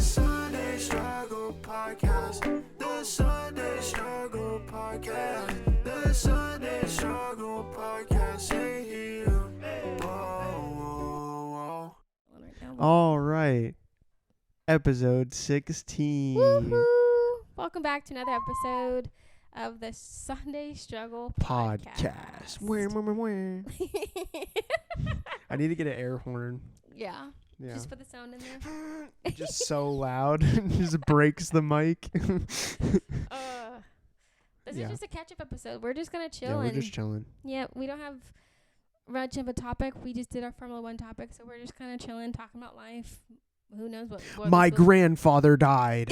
Sunday Struggle Podcast. The Sunday Struggle Podcast. The Sunday Struggle Podcast. Say here. Whoa. All right. Episode 16. Woohoo! Welcome back to another episode of the Sunday Struggle Podcast. Wah. I need to get an air horn. Yeah. Yeah. Just put the sound in there. Just so loud. Just breaks the mic. This Yeah. is just a catch-up episode. We're just gonna chill Yeah, we're and just chilling. we don't have much of a topic. We just did our Formula 1 topic, so we're just kind of chilling, talking about life. Who knows what My this will- grandfather died.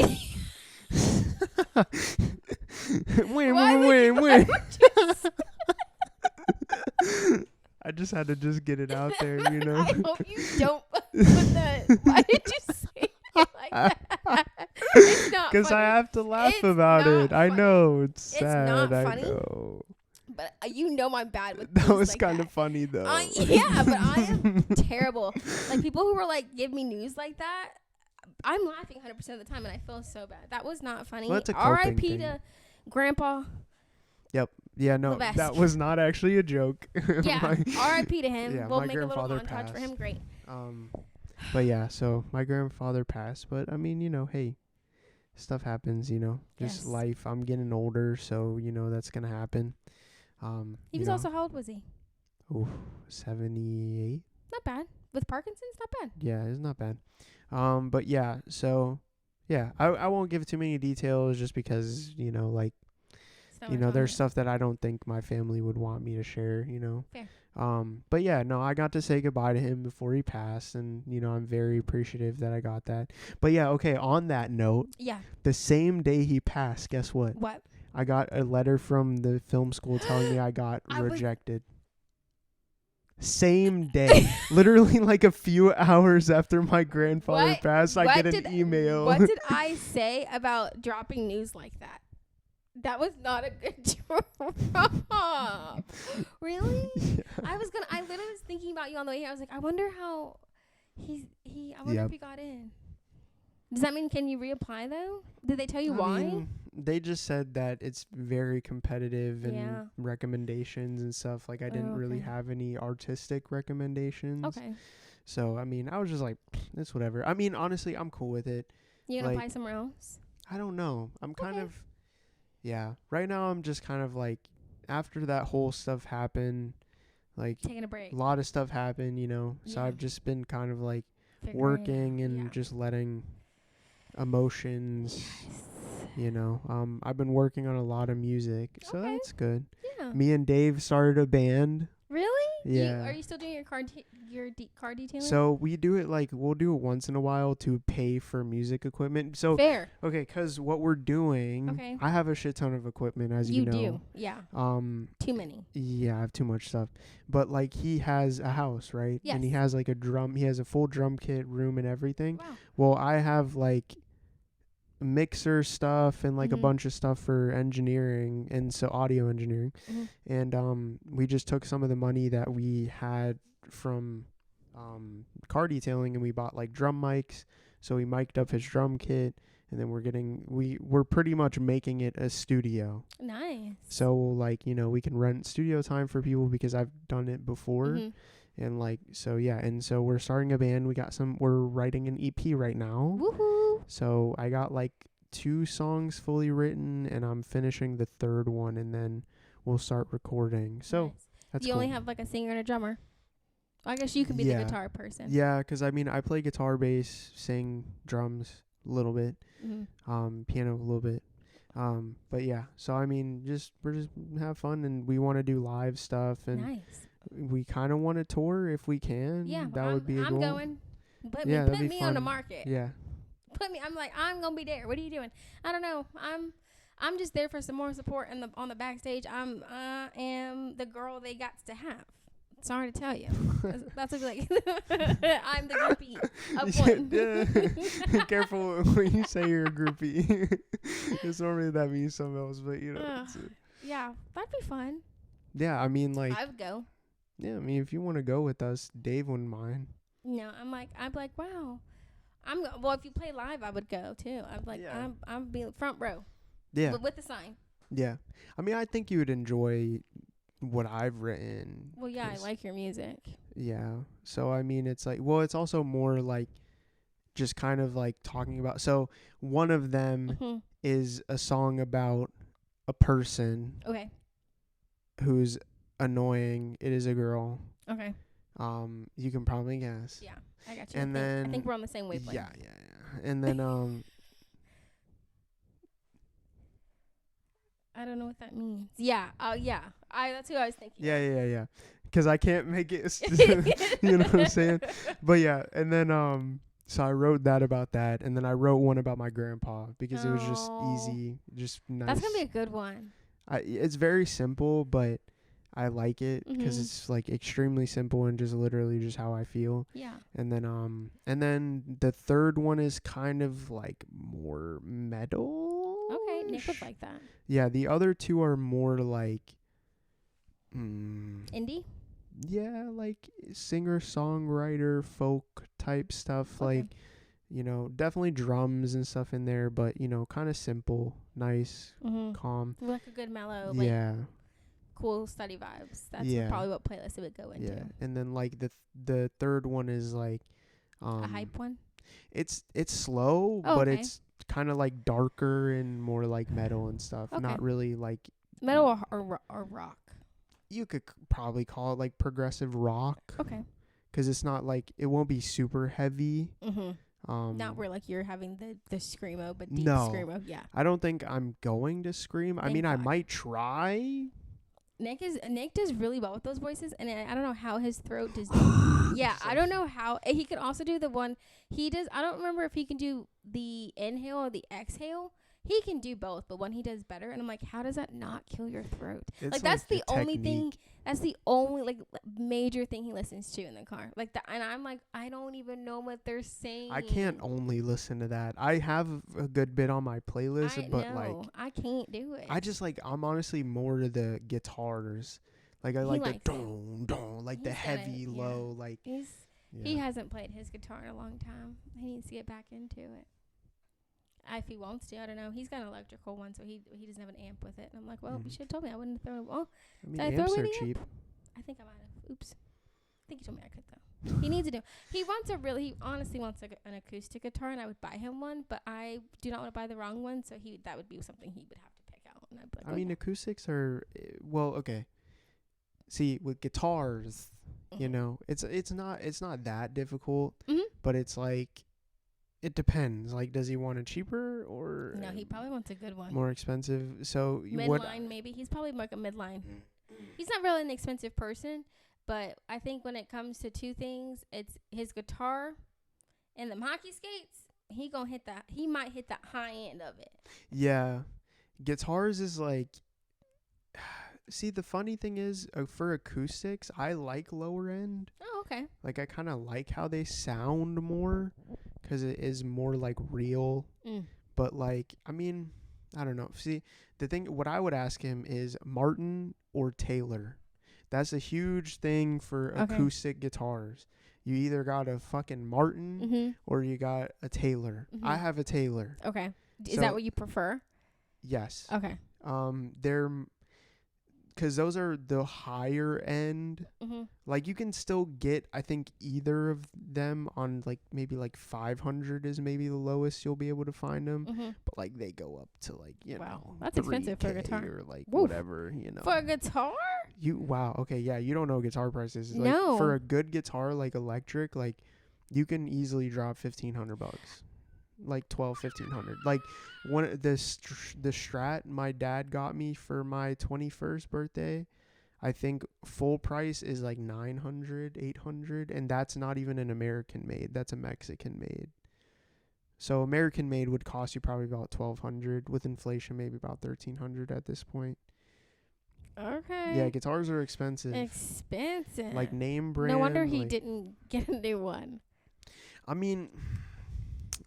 Why Wait. would I just had to just get it out there, you know. I hope you don't put the. Why did you say it like that? It's not Because I funny. have to laugh It's about not it. I funny. know it's It's sad. not I funny. know. But you know I'm bad with That things was like kind that. of funny though. Yeah, but I am terrible. Like people who were like, give me news like that, I'm laughing 100% of the time, and I feel so bad. That was not funny. Well, that's a coping R.I.P. thing. to Grandpa. Yeah, no, the best. that was not actually a joke. Yeah, My- R.I.P. to him. Yeah, We'll my make a little grandfather montage for him. passed. Great. But yeah, so my grandfather passed, but I mean, you know, hey, stuff happens, you know, just Yes. life. I'm getting older, so you know that's gonna happen. He was also, how old was he? 78. Not bad. With Parkinson's, not bad. Yeah, it's not bad. But yeah, so yeah, I won't give too many details just because, you know, like, So you know, there's stuff that I don't think my family would want me to share, you know. Fair. But yeah, no, I got to say goodbye to him before he passed, and you know, I'm very appreciative that I got that. But yeah, okay, on that note, Yeah. the same day he passed, guess what? What? I got a letter from the film school telling me I got I was- rejected. Same day. Literally like a few hours after my grandfather What- passed, I what get an did- email. What did I say about dropping news like that? That was not a good drop. Really? Yeah. I literally was thinking about you on the way here. I was like, I wonder how I wonder Yep. if he got in. Does that mean can you reapply though? Did they tell you I why? mean, they just said that it's very competitive and Yeah. recommendations and stuff. Like I didn't really okay. have any artistic recommendations. Okay. So I mean, I was just like, it's whatever. I mean, honestly, I'm cool with it. You gonna Like- apply somewhere else? I don't know. I'm kind Okay. of, yeah. Right now, I'm just kind of like, after that whole stuff happened, like Taking a break. a lot of stuff happened, you know. So Yeah. I've just been kind of like Figuring it working out. and Yeah. just letting emotions, Yes. you know. I've been working on a lot of music, so Okay. that's good. Yeah. Me and Dave started a band. Really? Yeah. Are you still doing your car car detailing? So we do it like we'll do it once in a while to pay for music equipment. So fair. okay, 'cause what we're doing, Okay. I have a shit ton of equipment, as You you know. do. Yeah. Too many. Yeah, I have too much stuff. But like he has a house, right? And he Yes. has like he has a full drum kit room and everything. Wow. Well, I have like mixer stuff and like a Mhm. bunch of stuff for engineering and so audio engineering. Mhm. And we just took some of the money that we had from car detailing and we bought like drum mics. So we mic'd up his drum kit, and then we're pretty much making it a studio. Nice. So like, you know, we can rent studio time for people because I've done it before. Mhm. And like, so yeah, and so we're starting a band. We're writing an EP right now. Woohoo. So I got like 2 songs fully written, and I'm finishing the 3rd one, and then we'll start recording. So Nice. that's You cool. only have like a singer and a drummer. I guess you can be Yeah. the guitar person. Yeah, 'cause I mean, I play guitar, bass, sing, drums a little bit, Mhm. piano a little bit. But yeah, so I mean, we're just have fun, and we want to do live stuff, and Nice. we kind of want to tour if we can. Yeah. that would be a I'm goal. going. Put Yeah, me, that'd put be me on the fun. market. Yeah. Put me. I'm like, I'm gonna be there. What are you doing? I don't know. I'm just there for some more support on the backstage. I am the girl they got to have. Sorry to tell you. That's like I'm the groupie of one. Yeah. Careful when you say you're a groupie. It's normally that means something else, but you know. Ugh. Yeah, that'd be fun. Yeah, I mean, like, I would go. yeah, I mean, if you want to go with us, Dave wouldn't mind. No, I'm like, wow. Well, if you play live, I would go too. I'm like, Yeah. I'm being front row. Yeah. With the sign. Yeah. I mean, I think you would enjoy what I've written. Well, yeah, I 'cause- like your music. Yeah. So, I mean, it's like, well, it's also more like just kind of like talking about. So, one of them Hmm. is a song about a person Okay. who's annoying. It is a girl. Okay. You can probably guess. Yeah, I got you. And I then think we're on the same wavelength. Yeah. And then I don't know what that means. Yeah. Oh, yeah. That's who I was thinking. yeah. Because I can't make it. You know what I'm saying? But yeah, and then so I wrote that about that, and then I wrote one about my grandpa because it was just Oh. easy, just nice. That's gonna be a good one. It's very simple, but I like it because Mhm. it's like extremely simple and just literally just how I feel. Yeah. And then the third one is kind of like more metal. Okay. Nick would like that. Yeah, the other two are more like, Indie. yeah, like singer songwriter folk type stuff. Okay. Like, you know, definitely drums and stuff in there, but you know, kind of simple, nice, Mm-hmm. calm. Like a good mellow, like Yeah, cool study vibes. That's Yeah. probably what playlist it would go into. yeah. And then like the third one is like, A hype one. It's slow, Oh, but okay. it's kind of like darker and more like metal and stuff. Okay. Not really like, Metal or rock. you could probably call it like progressive rock. Okay. 'Cause it's not like, it won't be super heavy. Mm-hmm. Not where like you're having the screamo, but deep No. screamo. Yeah. I don't think I'm going to scream. I Thank mean, I God. might try. Nick does really well with those voices, and I don't know how his throat does. Yeah, I don't know how he could also do the one he does. I don't remember if he can do the inhale or the exhale. He can do both, but one he does better. And I'm like, how does that not kill your throat? It's Like that's the a only thing. technique. That's the only like major thing he listens to in the car. Like that, and I'm like, I don't even know what they're saying. I can't only listen to that. I have a good bit on my playlist, I but know. like, I can't do it. I just like, I'm honestly more to the guitars. Like, I like the likes it. don don, like the He's got it, heavy yeah. low, like. He Yeah. hasn't played his guitar in a long time. He needs to get back into it. If he wants to, I don't know. He's got an electrical one, so he doesn't have an amp with it. And I'm like, well, you Mhm. should have told me. I wouldn't have thrown it. Oh, I mean, did I throw amps away are the amp? cheap. I think I might have. Oops. I think you told me I could though. He needs to do. He honestly wants an acoustic guitar, and I would buy him one. But I do not want to buy the wrong one, so that would be something he would have to pick out. And I'd be like, I mean, acoustics are, well, okay. See, with guitars, you know, it's not that difficult, Mhm. but it's like, it depends. Like, does he want it cheaper or No, he probably wants a good one. more expensive? So Midline, maybe. He's probably like a midline. He's not really an expensive person, but I think when it comes to two things, it's his guitar and them hockey skates. He might hit the high end of it. Yeah, guitars is like. See, the funny thing is, for acoustics, I like lower end. Oh, okay. Like, I kind of like how they sound more, 'cause it is more like real. Mm. But like, I mean, I don't know. See, the thing, what I would ask him is Martin or Taylor. That's a huge thing for Okay. acoustic guitars. You either got a fucking Martin Mhm. or you got a Taylor. I Mhm. have a Taylor. Okay. Is So- that what you prefer? Yes. Okay. They're, 'cause those are the higher end. Mhm. Like, you can still get, I think, either of them on like maybe like 500 is maybe the lowest you'll be able to find them. Mhm. But like, they go up to like, you Wow, know, that's expensive for a 3K guitar. or like Woof. whatever, you know. For a guitar? Wow, okay, yeah, you don't know guitar prices. Like, No. for a good guitar like electric, like, you can easily drop $1,500. Like 1,200, 1,500. Like, the Strat my dad got me for my 21st birthday, I think full price is like 900, 800, and that's not even an American made. That's a Mexican made. So American made would cost you probably about 1,200 with inflation, maybe about 1,300 at this point. Okay. Yeah, guitars are expensive. Expensive. Like name brand. No wonder he like- didn't get a new one. I mean,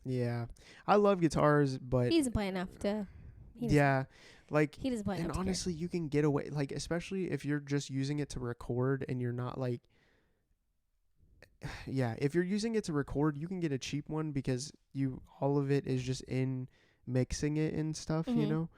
yeah, I love guitars, but He doesn't play enough to. He doesn't- yeah, like, He doesn't play and enough. honestly, you can get away, like, especially if you're just using it to record and you're not like, yeah, if you're using it to record, you can get a cheap one because all of it is just in mixing it and stuff, you Mhm. know.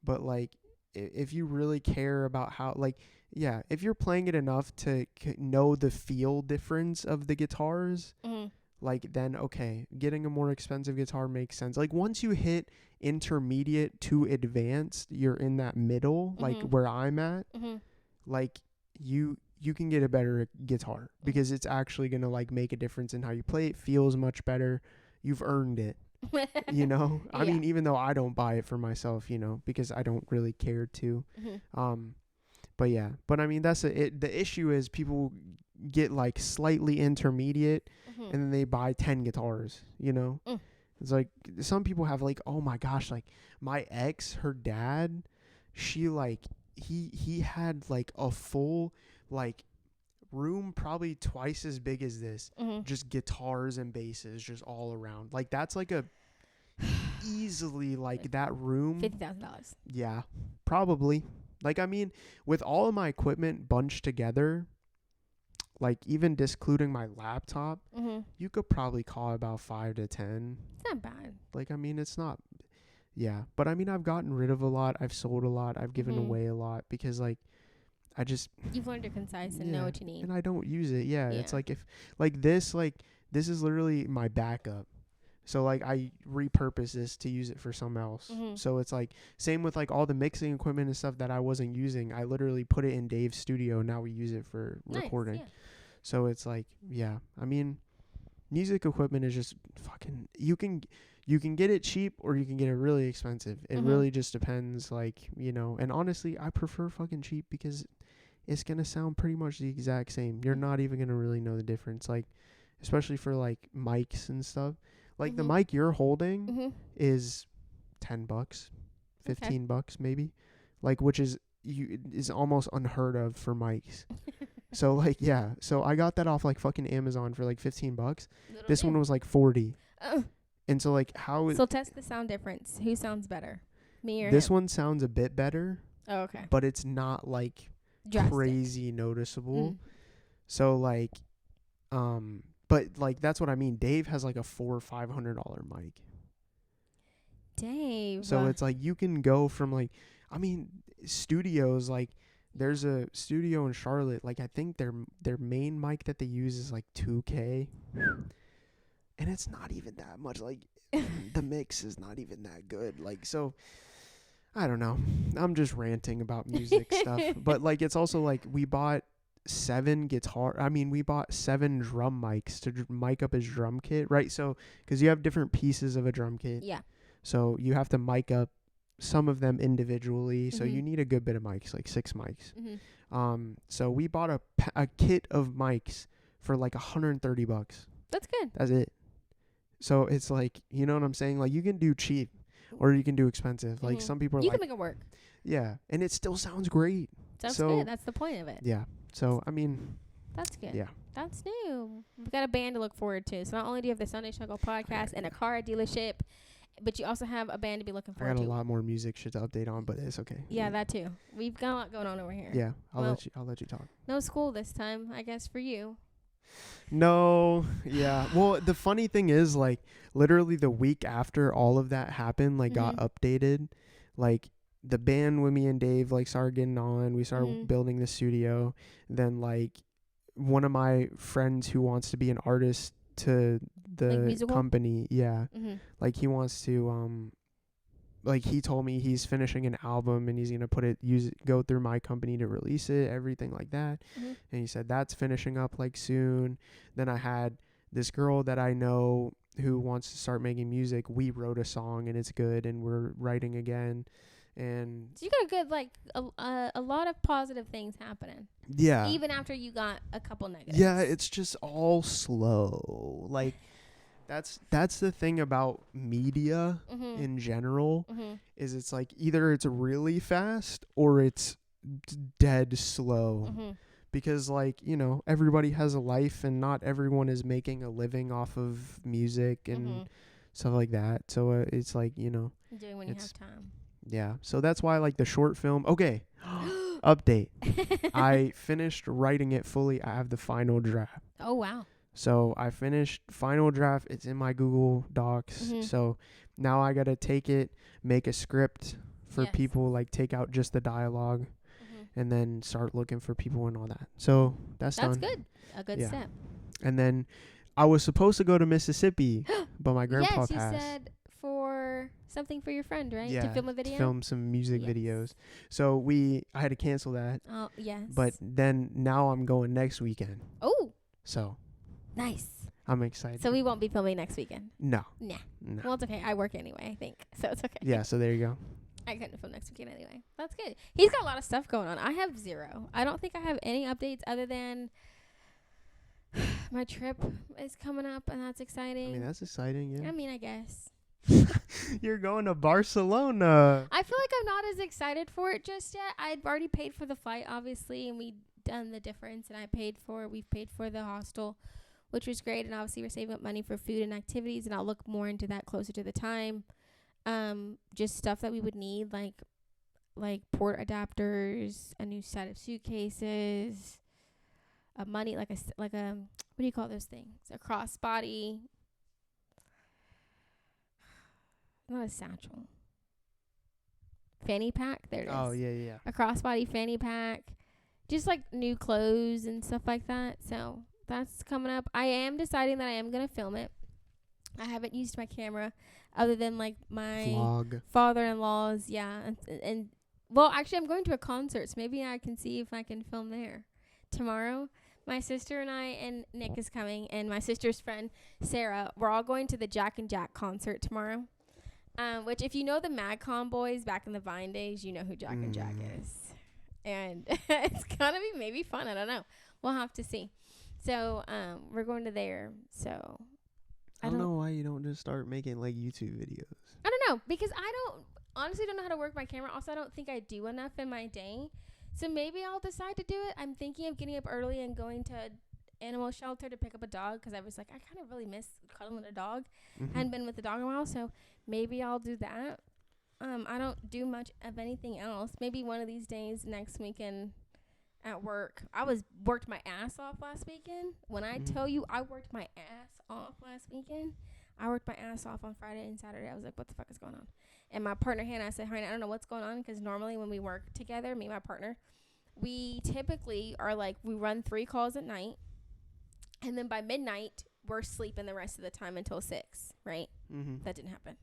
But like, if you really care about how, like, yeah, if you're playing it enough to know the feel difference of the guitars, Mhm. like, then okay, getting a more expensive guitar makes sense. Like, once you hit intermediate to advanced, you're in that middle, like Mhm. where I'm at. Mhm. Like, you can get a better guitar because it's actually gonna like make a difference in how you play. It feels much better. You've earned it. You know, I Yeah. mean, even though I don't buy it for myself, you know, because I don't really care to. Mhm. But yeah, but I mean, the issue is people get like slightly intermediate Mhm. and then they buy 10 guitars, you know. Mm. It's like some people have like, oh my gosh, like my ex, her dad, she like he had like a full like room probably twice as big as this, Mhm. just guitars and basses just all around. Like that's like a easily like that room. $50,000. Yeah, probably. Like, I mean, with all of my equipment bunched together, like even discluding my laptop, Mhm. you could probably call about 5 to 10. It's not bad. Like, I mean, it's not. Yeah, but I mean, I've gotten rid of a lot. I've sold a lot. I've given Mhm. away a lot because like I just You've learned to concise and know yeah, what you need. and I don't use it. Yeah, it's Yeah. like if like this is literally my backup. So like I repurpose this to use it for something else. Mhm. So it's like same with like all the mixing equipment and stuff that I wasn't using. I literally put it in Dave's studio and now we use it for Nice, recording. yeah. So it's like, yeah. I mean, music equipment is just fucking you can get it cheap or you can get it really expensive. It Mhm. really just depends, like, you know. And honestly, I prefer fucking cheap because it's gonna sound pretty much the exact same. You're not even gonna really know the difference. Like, especially for like mics and stuff. Like the Mhm. mic you're holding Mhm. is $10, $15 maybe. Like, which is almost unheard of for mics. So like, yeah. So I got that off like fucking Amazon for like $15. Little This bit. one was like 40. Oh. And so like So test the sound difference. Who sounds better? Me or this him? one sounds a bit better, Oh, okay. but it's not like Drastic. crazy noticeable. Mm. So like, but like that's what I mean. Dave has like a $400 or $500 mic. Dave. So it's like you can go from like, I mean, studios, like there's a studio in Charlotte. Like I think their main mic that they use is like 2K, and it's not even that much. Like the mix is not even that good. Like, so I don't know. I'm just ranting about music stuff, but like it's also like we bought 7 drum mics to mic up his drum kit, right? So because you have different pieces of a drum kit. Yeah. So you have to mic up some of them individually. So you Mhm. need a good bit of mics, like 6 mics. Mhm. So we bought a kit of mics for like $130. That's good. That's it. So it's like, you know what I'm saying? Like you can do cheap or you can do expensive. Like Mhm. some people are You like, can make it work. yeah, and it still sounds great. Sounds So- good. That's the point of it. Yeah. So I mean, That's good. yeah. That's new. We've got a band to look forward to. So not only do you have the Sunday Struggle podcast and a car dealership, but you also have a band to be looking I forward got a to. lot more music shit to update on, but it's okay. Yeah, that too. We've got a lot going on over here. Yeah, I'll Well- let you talk. No school this time, I guess, for you. No, yeah. Well, the funny thing is, like, literally the week after all of that happened, like, got Mhm. updated. Like, the band with me and Dave, like, started getting on. We started Mhm. building the studio. Then, like, one of my friends who wants to be an artist to the musical? company, yeah, Mm-hmm. like, he wants to, like, he told me he's finishing an album and he's gonna go through my company to release it, everything like that. Mhm. And he said that's finishing up like soon. Then I had this girl that I know who wants to start making music. We wrote a song and it's good, and we're writing again. And So you got a good, like, a lot of positive things happening, yeah, even after you got a couple negatives. yeah, it's just all slow. Like that's the thing about media Mm-hmm. in general. Mm-hmm. Is it's like either it's really fast or it's dead slow. Mm-hmm. Because, like, you know, everybody has a life and not everyone is making a living off of music and stuff like that. So it's like, you know, Doing when you it's- have time. yeah. So that's why, like, the short film. Okay. Update. I finished writing it fully. I have the final draft. Oh, wow. So I finished final draft. It's in my Google Docs. Mhm. So now I got to take it, make a script for Yes. people, like take out just the dialogue, Mhm. and then start looking for people and all that. So that's That's done. good. A good Yeah. step. And then I was supposed to go to Mississippi, but my grandpa Yes, you passed. said for something for your friend, right? Yeah, To film a video. film some music Yes. videos. So I had to cancel that. Oh yes. But then now I'm going next weekend. oh, So nice. I'm excited. So we won't be filming next weekend. No. Nah. No. Well, it's okay. I work anyway, I think. So it's okay. Yeah, so there you go. I couldn't film next weekend anyway. That's good. He's got a lot of stuff going on. I have zero. I don't think I have any updates other than my trip is coming up, and that's I exciting. mean, that's exciting, yeah. I mean, I guess. You're going to Barcelona. I feel like I'm not as excited for it just yet. I'd already paid for the flight, obviously, and we've done the difference, and we've paid for the hostel, which was great, and obviously we're saving up money for food and activities, and I'll look more into that closer to the time. Just stuff that we would need, like port adapters, a new set of suitcases, money, like a what do you call those things? A crossbody. Not a satchel. Fanny pack. There it is. Oh, yeah. A crossbody fanny pack. Just like new clothes and stuff like that. So that's coming up. I am deciding that I am going to film it. I haven't used my camera other than like my Vlog. father-in-law's. Yeah. And well, actually, I'm going to a concert. So maybe I can see if I can film there tomorrow. My sister and I and Nick is coming. And my sister's friend, Sarah, we're all going to the Jack and Jack concert tomorrow. Which, if you know the MadCon boys back in the Vine days, you know who Jack and Jack is. And it's going to be maybe fun. I don't know. We'll have to see. So, we're going to there. So, I don't know why you don't just start making like YouTube videos. I don't know. Because I honestly don't know how to work my camera. Also, I don't think I do enough in my day. So, maybe I'll decide to do it. I'm thinking of getting up early and going to animal shelter to pick up a dog. Because I was like, I kind of really miss cuddling a dog. Mhm. Hadn't been with the dog in a while. So, maybe I'll do that. I don't do much of anything else. Maybe one of these days next weekend at work. Worked my ass off last weekend. When I tell you I worked my ass off last weekend, I worked my ass off on Friday and Saturday. I was like, what the fuck is going on? And my partner, Hannah, I said, honey, I don't know what's going on, because normally when we work together, me and my partner, we typically are like, we run 3 calls at night, and then by midnight, we're sleeping the rest of the time until 6, right? Mhm. That didn't happen.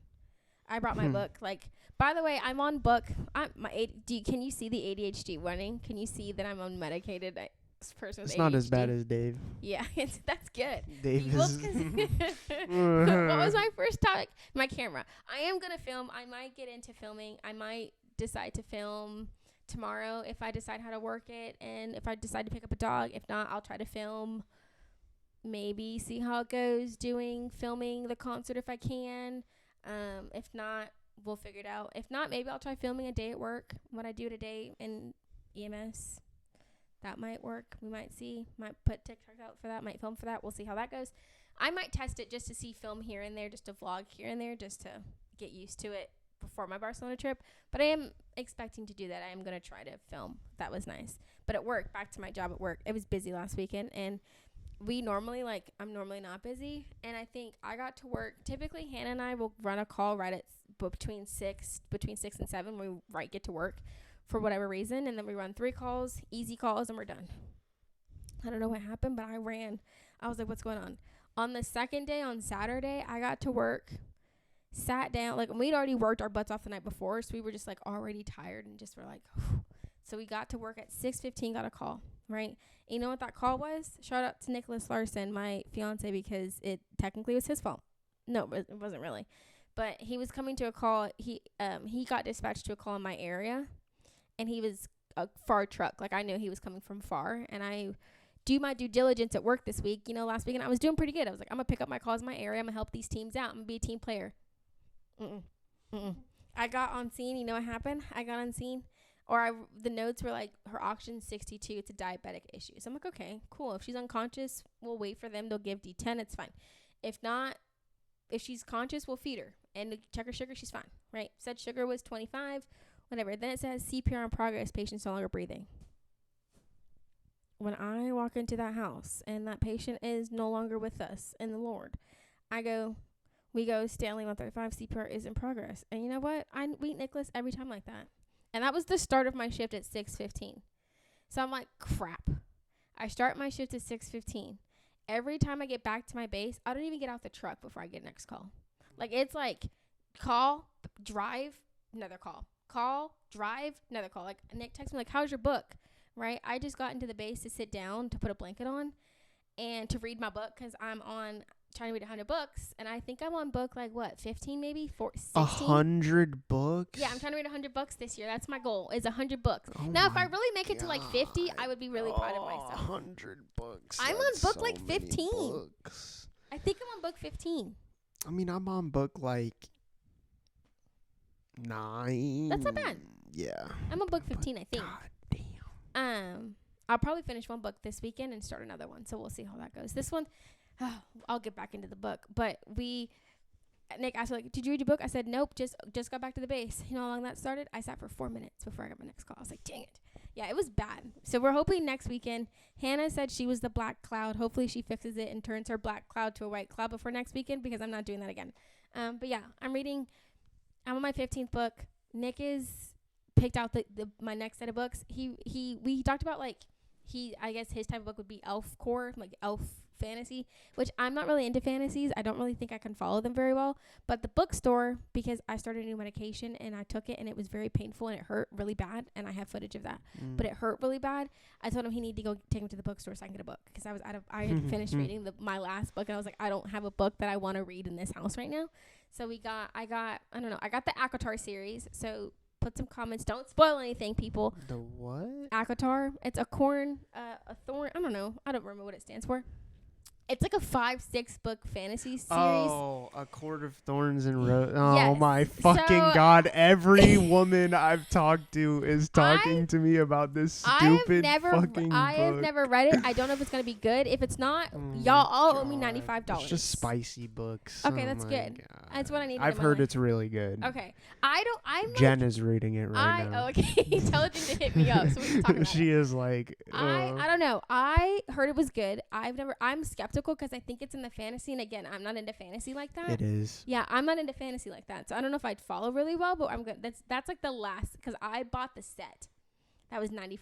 I brought my book. Like, by the way, I'm on book. Can you see the ADHD warning? Can you see that I'm unmedicated? This person with It's not as ADHD. bad as Dave. Yeah, that's good. Dave Well, is. 'cause what was my first topic? My camera. I am gonna film. I might get into filming. I might decide to film tomorrow if I decide how to work it, and if I decide to pick up a dog. If not, I'll try to film. Maybe see how it goes filming the concert if I can. If not, we'll figure it out. If not, maybe I'll try filming a day at work. What I do today in EMS. That might work. We might see. Might put TikTok out for that. Might film for that. We'll see how that goes. I might test it just to see film here and there, just to vlog here and there, just to get used to it before my Barcelona trip. But I am expecting to do that. I am going to try to film. That was nice. But at work, back to my job at work, it was busy last weekend. And I'm normally not busy. And I think I got to work. Typically, Hannah and I will run a call right at between 6 and 7 when we get to work for whatever reason. And then we run 3 calls, easy calls, and we're done. I don't know what happened, but I was like, what's going on? On the second day, on Saturday, I got to work, sat down. Like, we'd already worked our butts off the night before, so we were just, like, already tired and just were like, whew. So we got to work at 6:15, got a call, right? And you know what that call was? Shout out to Nicholas Larson, my fiance, because it technically was his fault. No, it wasn't really. But he was coming to a call. He got dispatched to a call in my area, and he was a far truck. Like, I knew he was coming from far, and I do my due diligence at work this week. You know, last weekend I was doing pretty good. I was like, I'm going to pick up my calls in my area. I'm going to help these teams out. I'm going to be a team player. I got on scene. You know what happened? I got on scene. The notes were like, her oxygen's 62. It's a diabetic issue. So I'm like, okay, cool. If she's unconscious, we'll wait for them. They'll give D10. It's fine. If not, if she's conscious, we'll feed her. And check her sugar. She's fine, right? Said sugar was 25, whatever. Then it says CPR in progress. Patient's no longer breathing. when I walk into that house and that patient is no longer with us in the Lord, we go, Stanley 135, CPR is in progress. And you know what? I meet Nicholas every time like that. And that was the start of my shift at 6:15. So I'm like, crap. I start my shift at 6:15. Every time I get back to my base, I don't even get out the truck before I get next call. Like, it's like call, drive, another call. Call, drive, another call. Like, Nick texts me, like, how's your book? Right? I just got into the base to sit down, to put a blanket on, and to read my book because I'm trying to read 100 books. And I think I'm on book, like, what, 15 maybe? 16? 100 books? Yeah, I'm trying to read 100 books this year. That's my goal, is 100 books. Oh Now, if I really make it to, like, 50, I would be really proud of myself. 100 books. I'm on That's book, so like, many 15. books. I think I'm on book 15. I mean, I'm on book, like, 9. That's not bad. Yeah. I'm on book 15, I think. God damn. I'll probably finish one book this weekend and start another one. So we'll see how that goes. This one, I'll get back into the book. But Nick asked me, like, did you read your book? I said, nope, just got back to the base. You know how long that started? I sat for 4 minutes before I got my next call. I was like, dang it. Yeah, it was bad. So we're hoping next weekend. Hannah said she was the black cloud. Hopefully she fixes it and turns her black cloud to a white cloud before next weekend because I'm not doing that again. But yeah, I'm on my 15th book. Nick is picked out my next set of books. We talked about, like, I guess his type of book would be elf core, like elf fantasy, which I'm not really into fantasies. I don't really think I can follow them very well. But the bookstore, because I started a new medication and I took it and it was very painful and it hurt really bad, and I have footage of that, but it hurt really bad. I told him he needed to go take him to the bookstore so I can get a book because I had finished reading my last book and I was like, I don't have a book that I want to read in this house right now. So I got the ACOTAR series. So put some comments. Don't spoil anything, people. The what? ACOTAR. It's a thorn. I don't know. I don't remember what it stands for. It's like a 5-6 book fantasy series. Oh, A Court of Thorns and Roses. Oh, Yes. my fucking God. Every woman I've talked to is talking to me about this stupid fucking I have book. never read it. I don't know if it's going to be good. If it's not, y'all all owe me God. $95. It's just spicy books. Okay, Oh that's my good. God. That's what I need. I've heard it's really good. Okay. I'm Jen is reading it right now. Oh, okay. Tell her to hit me up so we can talk about She it. is like, I don't know. I heard it was good. I'm skeptical because I think it's in the fantasy, and again, I'm not into fantasy like that. It is. Yeah, I'm not into fantasy like that. So I don't know if I'd follow really well, but I'm good. That's like the last, because I bought the set. That was $95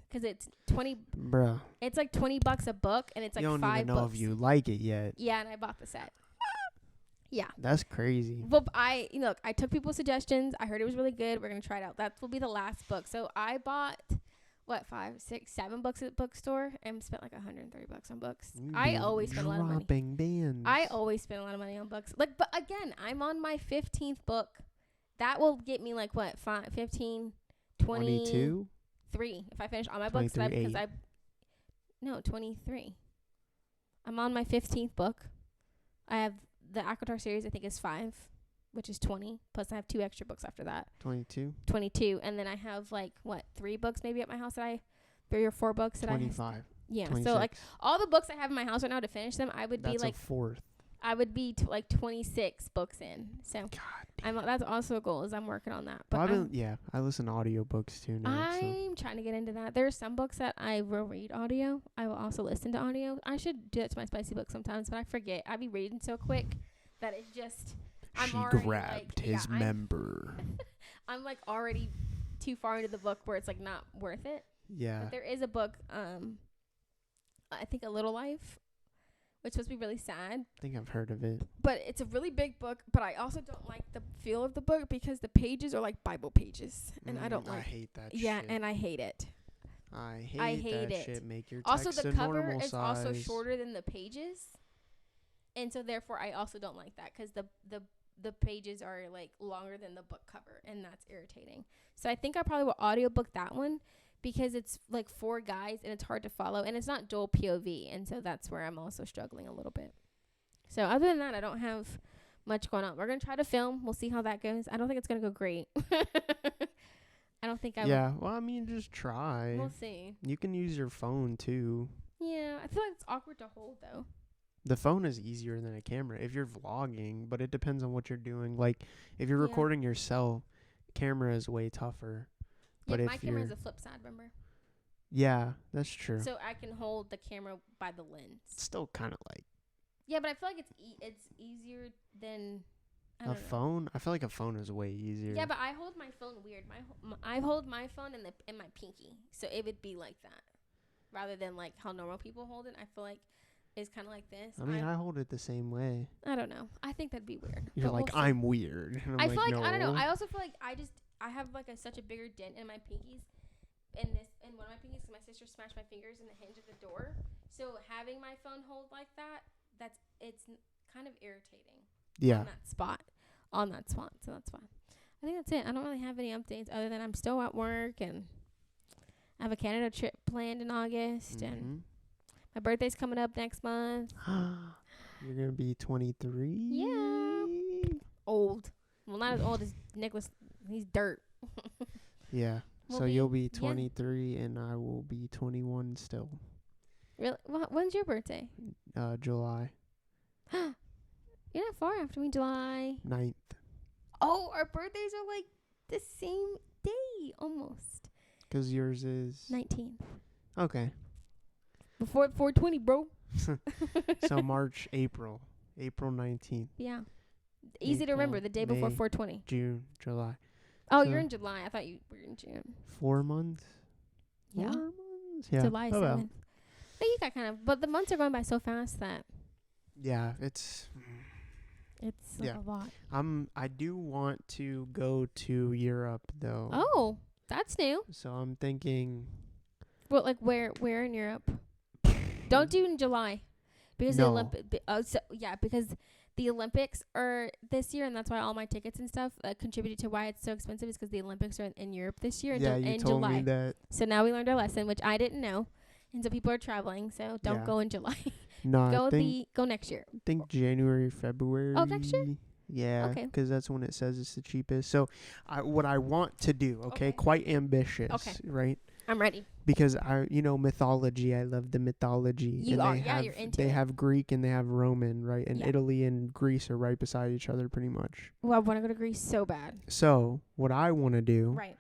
because it's 20. Bruh. It's like $20 a book, and it's like You don't 5 even know books. if you like it yet. Yeah, and I bought the set. Yeah. That's crazy. Well, I took people's suggestions. I heard it was really good. We're gonna try it out. That will be the last book. So I bought 5, 6, 7 books at the bookstore and spent like $130 on books. I always spend a lot of money. Dropping bands. I always spend a lot of money on books. Like, but again, I'm on my 15th book. That will get me like what, 15, 22? 3 if I finish all my books. 23. I'm on my 15th book. I have the ACOTAR series. I think is 5, which is 20. Plus, I have 2 extra books after that. 22, and then I have like 3 books maybe at my house 3 or 4 books that 25. Yeah. 26. So like all the books I have in my house right now to finish them, I would That's be like a fourth. I would be like 26 books in. So God. that's also a goal, is I'm working on that. But But I listen to audiobooks too now. I'm trying to get into that. There are some books that I will read audio. I will also listen to audio. I should do that to my spicy book sometimes, but I forget. I be reading so quick that it's just She already, grabbed his member. I'm like already too far into the book where it's like not worth it. Yeah. But there is a book, I think A Little Life, which is supposed to be really sad. I think I've heard of it. But it's a really big book, but I also don't like the feel of the book because the pages are like Bible pages. And I don't like. I hate that Yeah, shit. and I hate it. I hate that it. shit. Make your Also, text the a cover normal is size. also shorter than the pages. And so, therefore, I also don't like that because the pages are like longer than the book cover, and that's irritating. So I think I probably will audiobook that one because it's like 4 guys and it's hard to follow, and it's not dual POV, and so that's where I'm also struggling a little bit. So other than that, I don't have much going on. We're going to try to film. We'll see how that goes. I don't think it's going to go great. I don't think I will. Yeah, well, I mean, just try. We'll see. You can use your phone, too. Yeah, I feel like it's awkward to hold, though. The phone is easier than a camera if you're vlogging, but it depends on what you're doing. Like, if you're Yeah. recording yourself, camera is way tougher. But Yeah, if my camera you're is a flip side, remember? Yeah, that's true. So I can hold the camera by the lens. It's still kind of like Yeah, but I feel like it's easier than I a don't know. phone. I feel like a phone is way easier. Yeah, but I hold my phone weird. I hold my phone in my pinky, so it would be like that, rather than like how normal people hold it. I feel like it's kind of like this. I mean, I hold it the same way. I don't know. I think that'd be weird. You're but like, we'll see. I'm weird. And I'm I feel like no. I don't know. I also feel like I have like such a bigger dent in my pinkies, in one of my pinkies, 'cause my sister smashed my fingers in the hinge of the door. So having my phone hold like that, it's kind of irritating. Yeah. On that spot. So that's fine. I think that's it. I don't really have any updates other than I'm still at work and I have a Canada trip planned in August and my birthday's coming up next month. You're gonna be 23. Yeah. Old. Well, not as old as Nicholas. He's dirt. Yeah. We'll So be- you'll be 23 and I will be 21 still. Really? When's your birthday? July You're not far after me. July. 9th. Oh, our birthdays are like the same day almost. 'Cause yours is 19th. okay. Before 420, bro. So March, April 19th, Yeah. Easy to remember. The day before May. 420. June, July. Oh, So- you're in July. I thought you were in June. 4 months. Yeah. 4 months. Yeah. July Oh, well. 7th. But you got kind of, but the months are going by so fast that Yeah. It's. it's like Yeah. a lot. I do want to go to Europe though. Oh, that's new. So I'm thinking. Well, like where in Europe? Don't do in July, because No. because the Olympics are this year, and that's why all my tickets and stuff contributed to why it's so expensive. Is because the Olympics are in Europe this year Yeah, you in told July. me that. So now we learned our lesson, which I didn't know, and so people are traveling. So don't Yeah. go in July. No, go next year. think January, February. Oh, next year? Yeah, Okay. 'cause that's when it says it's the cheapest. So, what I want to do, Okay. quite ambitious, Okay. right? I'm ready. Because mythology. I love the mythology. You and are, they yeah, have, you're into They it. have Greek and they have Roman, right? And Yeah. Italy and Greece are right beside each other, pretty much. Well, I want to go to Greece so bad. So, what I want to do, Right.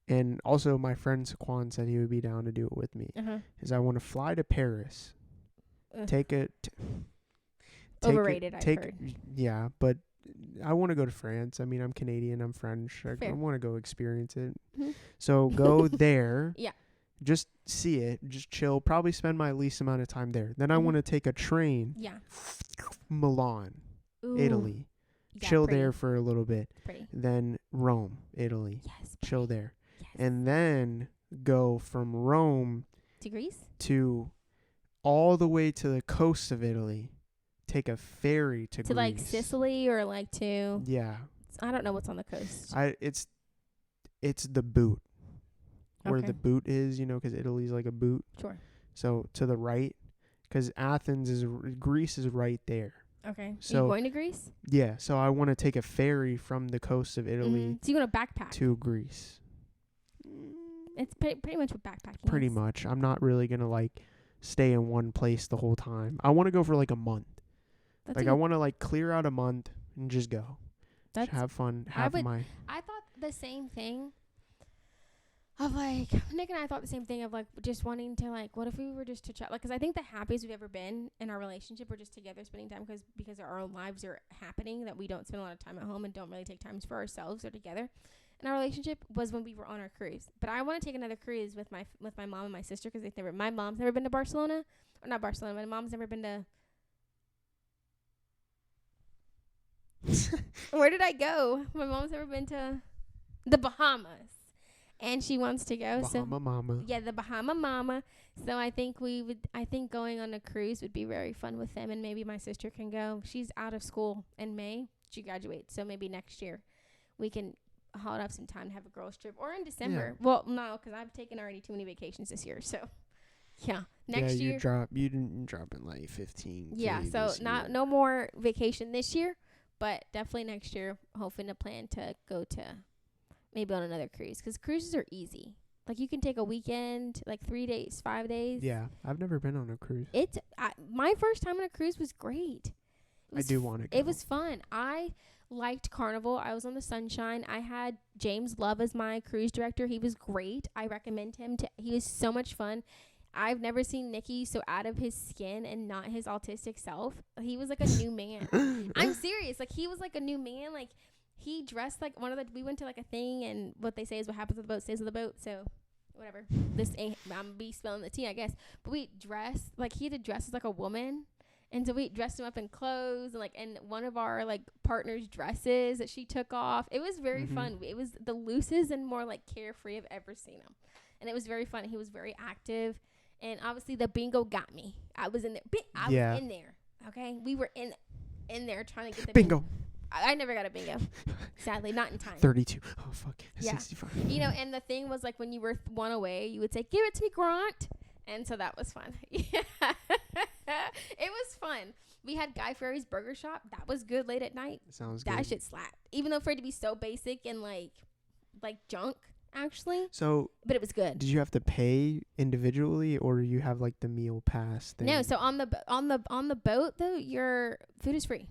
and also my friend Saquon said he would be down to do it with me, is I want to fly to Paris. Ugh. Take it. Overrated, I've heard. Yeah, but I want to go to France. I mean, I'm Canadian. I'm French. I Fair. want to go experience it. Mhm. So go there. Yeah. Just see it. Just chill. Probably spend my least amount of time there. Then I Mhm. want to take a train. Yeah. Milan, Ooh. Italy. Yeah, Chill pretty, there for a little bit. Pretty. Then Rome, Italy. Yes. Chill there. Yes. And then go from Rome to Greece? to all the way to the coast of Italy. Take a ferry to To Greece. like Sicily or like to Yeah. I don't know what's on the coast. It's the boot. Where Okay. the boot is, 'cause Italy's like a boot. Sure. So to the right, 'cause Greece is right there. Okay. Are So- you going to Greece? Yeah, so I want to take a ferry from the coast of Italy So you want to backpack? to Greece. It's pretty much what backpacking Pretty is. much. I'm not really going to stay in one place the whole time. I want to go for a month. That's I want to clear out a month and just go. Just that's have fun. I thought the same thing of Nick and I thought the same thing of just wanting to what if we were just to chat, because I think the happiest we've ever been in our relationship we're just together spending time because our own lives are happening, that we don't spend a lot of time at home and don't really take times for ourselves or together in our relationship, was when we were on our cruise. But I want to take another cruise with my mom and my sister, because my mom's never been to Barcelona, or not Barcelona, my mom's never been to where did I go? My mom's never been to the Bahamas, and she wants to go. Bahama Mama. Yeah, the Bahama Mama. So I think going on a cruise would be very fun with them, and maybe my sister can go. She's out of school in May. She graduates, so maybe next year we can hold up some time to have a girls trip, or in December. Yeah. Well, no, because I've taken already too many vacations this year. So yeah, next you year. You didn't drop in 15. Yeah, so no more vacation this year, but definitely next year, hoping to plan to go to maybe on another cruise, because cruises are easy. You can take a weekend, 3 days, 5 days. Yeah, I've never been on a cruise. My first time on a cruise was great. I do want to go. It was fun. Liked Carnival. I was on the Sunshine. I had James Love as my cruise director. He was great. I recommend him to. He was so much fun. I've never seen Nikki so out of his skin and not his autistic self. He was like a new man. I'm serious. Like, he was like a new man. Like, he dressed like we went to like a thing, and what they say is what happens with the boat stays with the boat. So whatever. This ain't, I'm be spilling the tea, I guess. But we dressed like, he had to dress as like a woman. And so we dressed him up in clothes, and like, and one of our like partner's dresses that she took off. It was very fun. It was the loosest and more like carefree I've ever seen him, and it was very fun. He was very active, and obviously the bingo got me. I was in there. I was in there. Okay, we were in there trying to get the bingo. I never got a bingo, sadly, not in time. 32. Oh fuck. Yeah. 65. You know, and the thing was like when you were one away, you would say, "Give it to me, Grant." And so that was fun. Yeah. It was fun. We had Guy Fieri's Burger Shop. That was good late at night. Sounds that good. That shit slapped. Even though for it to be so basic and like junk, actually. So, but it was good. Did you have to pay individually, or you have like the meal pass thing? No. So on the boat though, your food is free.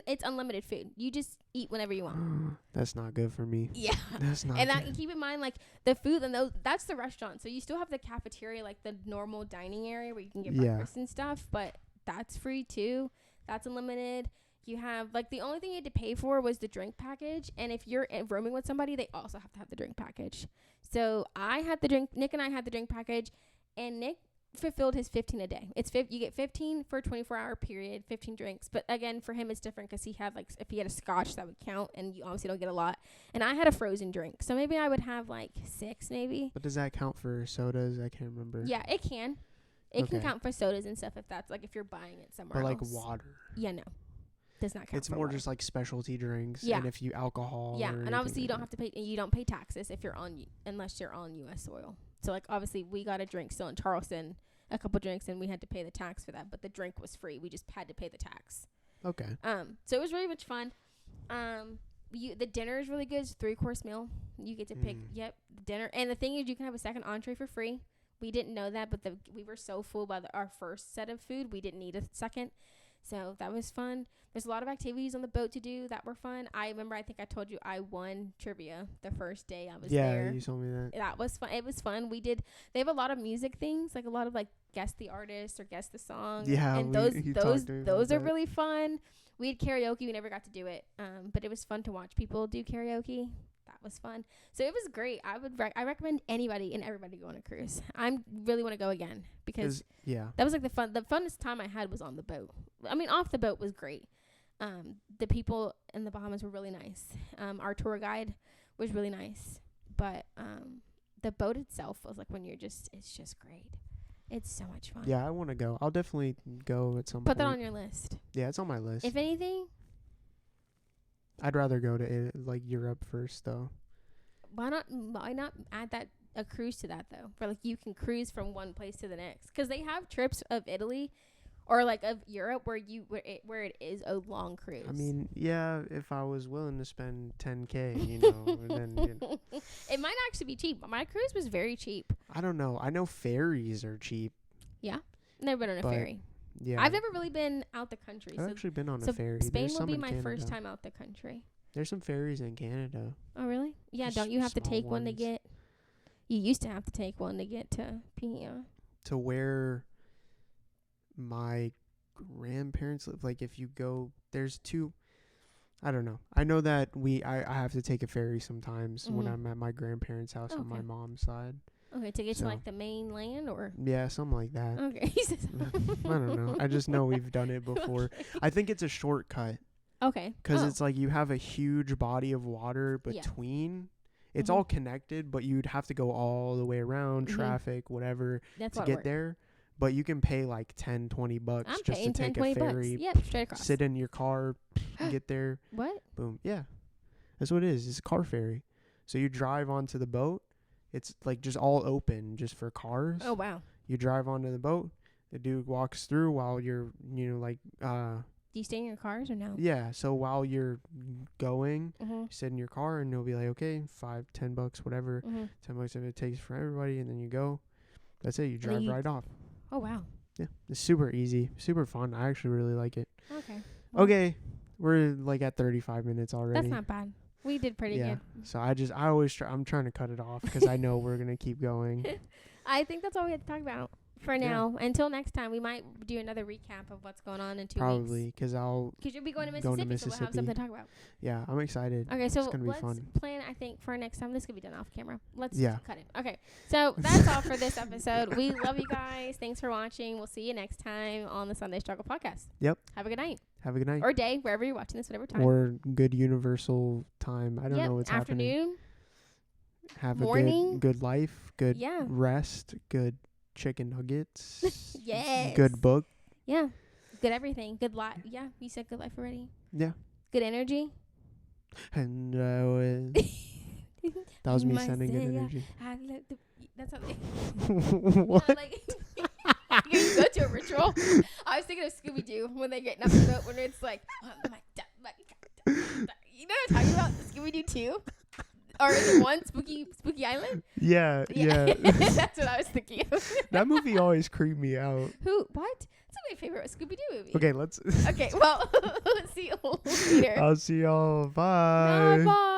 It's unlimited food. You just eat whenever you want. That's not good for me. Yeah. That's not and good. Keep in mind, like, the food and that's the restaurant. So you still have the cafeteria, like the normal dining area where you can get breakfast and stuff, but that's free too. That's unlimited. You have, like, the only thing you had to pay for was the drink package. And if you're rooming with somebody, they also have to have the drink package. So Nick and I had the drink package, and Nick fulfilled his 15 a day. You get 15 for a 24-hour period, 15 drinks. But again, for him, it's different because he had, like, if he had a scotch, that would count, and you obviously don't get a lot. And I had a frozen drink, so maybe I would have like 6, maybe. But does that count for sodas? I can't remember. Yeah, it can. It can count for sodas and stuff if that's like if you're buying it somewhere. But else. like water. Yeah, no, does not count. It's more water. just like specialty drinks. Yeah. And if you alcohol. Yeah, or and obviously you like don't have to pay. You don't pay taxes if you're unless you're on U.S. soil. So like obviously we got a drink still in Charleston, a couple drinks, and we had to pay the tax for that. But the drink was free. We just had to pay the tax. Okay. So it was really much fun. The dinner is really good. It's a 3-course meal. You get to pick. Yep, the dinner. And the thing is, you can have a second entree for free. We didn't know that, but we were so full by our first set of food, we didn't need a second. So that was fun. There's a lot of activities on the boat to do that were fun. I remember, I think I told you I won trivia the first day I was there. Yeah, you told me that. That was fun. It was fun. They have a lot of music things, like a lot of like guess the artist or guess the song. Yeah, and those are really fun. We had karaoke. We never got to do it, but it was fun to watch people do karaoke. That was fun. So it was great. I recommend anybody and everybody go on a cruise. I really want to go again because that was like the funnest time I had was on the boat. I mean, off the boat was great. The people in the Bahamas were really nice. Our tour guide was really nice, but the boat itself was like it's just great. It's so much fun. Yeah, I want to go. I'll definitely go at some point. Put that on your list. Yeah, it's on my list. If anything, I'd rather go to like Europe first, though. Why not add a cruise to that though? For like you can cruise from one place to the next, because they have trips of Italy, or like of Europe where it is a long cruise. I mean, yeah, if I was willing to spend $10K, then it might actually be cheap. My cruise was very cheap. I don't know. I know ferries are cheap. Yeah, never been on a ferry. Yeah, I've never really been out the country. I've actually been on a ferry. Spain will be my first time out the country. There's some ferries in Canada. Oh, really? Yeah, Just don't you have to small take one to ones. get... You used to have to take one to get to Pia. To where my grandparents live. Like, if you go... There's two... I don't know. I know that I have to take a ferry sometimes when I'm at my grandparents' house on my mom's side. Okay, to get to, like, the mainland, or... Yeah, something like that. Okay. I don't know. I just know we've done it before. Okay. I think it's a shortcut. Okay. Because it's like you have a huge body of water between. It's all connected, but you'd have to go all the way around, traffic, whatever, to get there. But you can pay like $10-$20 just to take a ferry. Yep, straight across. Sit in your car, get there. What? Boom. Yeah. That's what it is. It's a car ferry. So you drive onto the boat. It's like just all open just for cars. Oh, wow. You drive onto the boat. The dude walks through while you're, Do you stay in your cars or no? Yeah, so while you're going, Mm-hmm. you sit in your car and they'll be like, okay, $5-$10, whatever, Mm-hmm. $10 if it takes for everybody, and then you go. That's it. You drive right off. Oh, wow. Yeah, it's super easy, super fun. I actually really like it. Okay. Okay, We're like at 35 minutes already. That's not bad. We did pretty yeah. good. So I always try. I'm trying to cut it off because I know we're gonna keep going. I think that's all we have to talk about for now. Until next time, we might do another recap of what's going on in 2 weeks. Probably because I'll. Because you'll be going to Going Mississippi, to so we'll have something to talk about. Yeah, I'm excited. Okay, so It's gonna be let's fun. plan, I think, for next time. This could be done off camera. Let's Yeah. cut it. Okay, so that's all for this episode. We love you guys. Thanks for watching. We'll see you next time on the Sunday Struggle podcast. Yep. Have a good night. Have a good night. Or day, wherever you're watching this, whatever time. Or good universal time. I don't know what's happening. afternoon. Have morning. a good life. Good Yeah. rest. Good chicken nuggets. Yes. Good book. Yeah. Good everything. Good life. Yeah, you said good life already. Yeah. Good energy. And that was me Must sending good say, energy. I love the, that's how they, What? like, you go to a ritual. I was thinking of Scooby Doo when they get nothing but when it's like, oh my God, you know what I'm talking about? Scooby Doo 2? Or is it 1? Spooky Island? Yeah. That's what I was thinking of. That movie always creeped me out. Who? What? It's my favorite Scooby Doo movie. Okay, let's. Okay, well, see you later. I'll see y'all. Bye. Bye.